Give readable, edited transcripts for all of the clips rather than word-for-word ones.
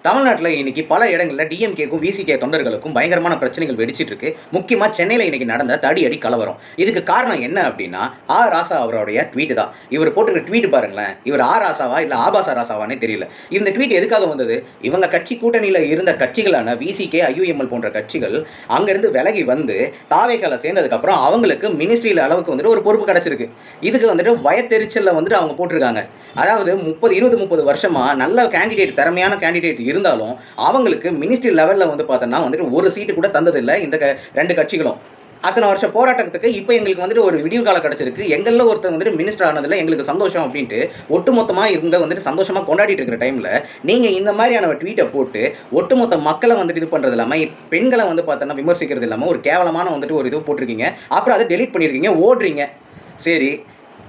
தமிழ்நாட்டில இன்னைக்கு பல இடங்கள்ல டிஎம்கேக்கும், விசிகே தொண்டர்களுக்கும் பயங்கரமான பிரச்சனைகள் வெடிச்சிட்டு இருக்கு. முக்கியமா சென்னையில இன்னைக்கு நடந்த தடியடி கலவரம். இதுக்கு காரணம் என்ன அப்டின்னா, ராசா அவருடைய ட்வீட் தான். இவர் போட்டிருக்க ட்வீட் பாருங்களேன். இவர் ராசாவா இல்ல ஆபாச ராசாவான்னே தெரியல. இந்த ட்வீட் எதுக்காக வந்தது? இவங்க கட்சி கூட்டணியில இருந்த கட்சிகளான விசிகே, ஐயுஎம்எல் போன்ற கட்சிகள் அங்கிருந்து விலகி வந்து தாவேக்கால சேர்ந்ததுக்கு அப்புறம் அவங்களுக்கு மினிஸ்ட்ரியில அளவுக்கு வந்துட்டு ஒரு பொறுப்பு கிடைச்சிருக்கு. இதுக்கு வந்துட்டு வயத்தெரிச்சல்ல வந்துட்டு அவங்க போட்டிருக்காங்க. அதாவது 30 வருஷமா நல்ல கேண்டிடேட், திறமையான கேண்டிடேட் இருந்தாலும் அவங்களுக்கு மினிஸ்ட்ரி லெவல்ல வந்து பார்த்தோன்னா வந்துட்டு ஒரு சீட்டு கூட தந்ததில்லை இந்த 2 கட்சிகளும். அத்தனை வருஷம் போராட்டத்துக்கு இப்போ எங்களுக்கு வந்துட்டு ஒரு விடிவு காலம் கிடைச்சிருக்கு. எங்களில் ஒருத்தர் வந்துட்டு மினிஸ்டர் ஆனதில் எங்களுக்கு சந்தோஷம் அப்படின்ட்டு ஒட்டுமொத்தமாக இவங்க வந்துட்டு சந்தோஷமாக கொண்டாடிட்டு இருக்கிற டைமில் நீங்கள் இந்த மாதிரியான ட்வீட்டை போட்டு ஒட்டுமொத்த மக்களை வந்துட்டு இது பண்ணுறது இல்லாமல் பெண்களை வந்து பார்த்தோன்னா விமர்சிக்கிறது இல்லாமல் ஒரு கேவலமான வந்துட்டு ஒரு இது போட்டிருக்கீங்க. அப்புறம் அதை டெலீட் பண்ணியிருக்கீங்க, ஓடுறீங்க. சரி,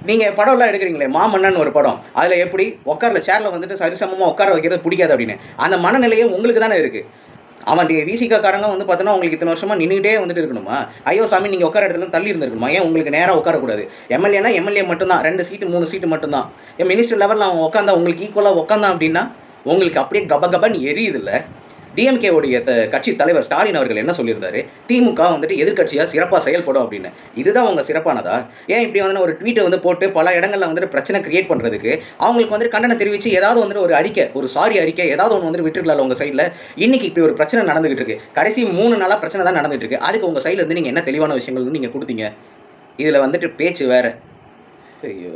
நீங்கள் படம்லாம் எடுக்கிறீங்களே, மாமன்னன் ஒரு படம், அதில் எப்படி உட்கார்ல சேரில் வந்துட்டு சரிசமமாக உட்கார வைக்கிறது பிடிக்காது அப்படின்னு அந்த மனநிலையே உங்களுக்கு தானே இருக்குது. அவன் விசிகாரங்க வந்து பார்த்தோன்னா உங்களுக்கு இத்தனை வருஷமாக நின்றுட்டே வந்துட்டு இருக்கணுமா? ஐயோ சாமி, நீங்கள் உட்கார இடத்துல தள்ளி இருந்திருக்கணுமா? ஏன் உங்களுக்கு நேராக உட்காரக்கூடாது? எம்எல்ஏனா எம்எல்ஏ மட்டும்தான், 2 சீட்டு 3 சீட்டு மட்டும்தான். என் மினிஸ்டர் லெவலில் அவன் உட்காந்தா உங்களுக்கு ஈக்குவலாக உட்காந்தான் அப்படின்னா உங்களுக்கு அப்படியே கபன்னு எரியுதில்ல. டிஎம்கே உடைய கட்சி தலைவர் ஸ்டாலின் அவர்கள் என்ன சொல்லியிருந்தாரு? திமுக வந்துட்டு எதிர்கட்சியாக சிறப்பாக செயல்படும் அப்படின்னு. இதுதான் அவங்க சிறப்பானதா? ஏன் இப்படி வந்து ஒரு ட்வீட்டை வந்து போட்டு பல இடங்களில் வந்துட்டு பிரச்சனை கிரியேட் பண்ணுறதுக்கு அவங்களுக்கு வந்துட்டு கண்டனம் தெரிவித்து ஏதாவது வந்துட்டு ஒரு அறிக்கை, ஒரு சாரி அறிக்கை ஏதாவது ஒன்று வந்துட்டு விட்டுருக்கலாம்ல உங்கள் சைடில். இன்னைக்கு இப்படி ஒரு பிரச்சனை நடந்துகிட்டு இருக்கு. கடைசி 3 நாளாக பிரச்சனை தான் நடந்துகிட்டு இருக்கு. அதுக்கு உங்கள் சைடில் இருந்து நீங்கள் என்ன தெளிவான விஷயங்கள் வந்து நீங்கள் கொடுத்தீங்க? இதில் வந்துட்டு பேச்சு வேறு. ஐயோ.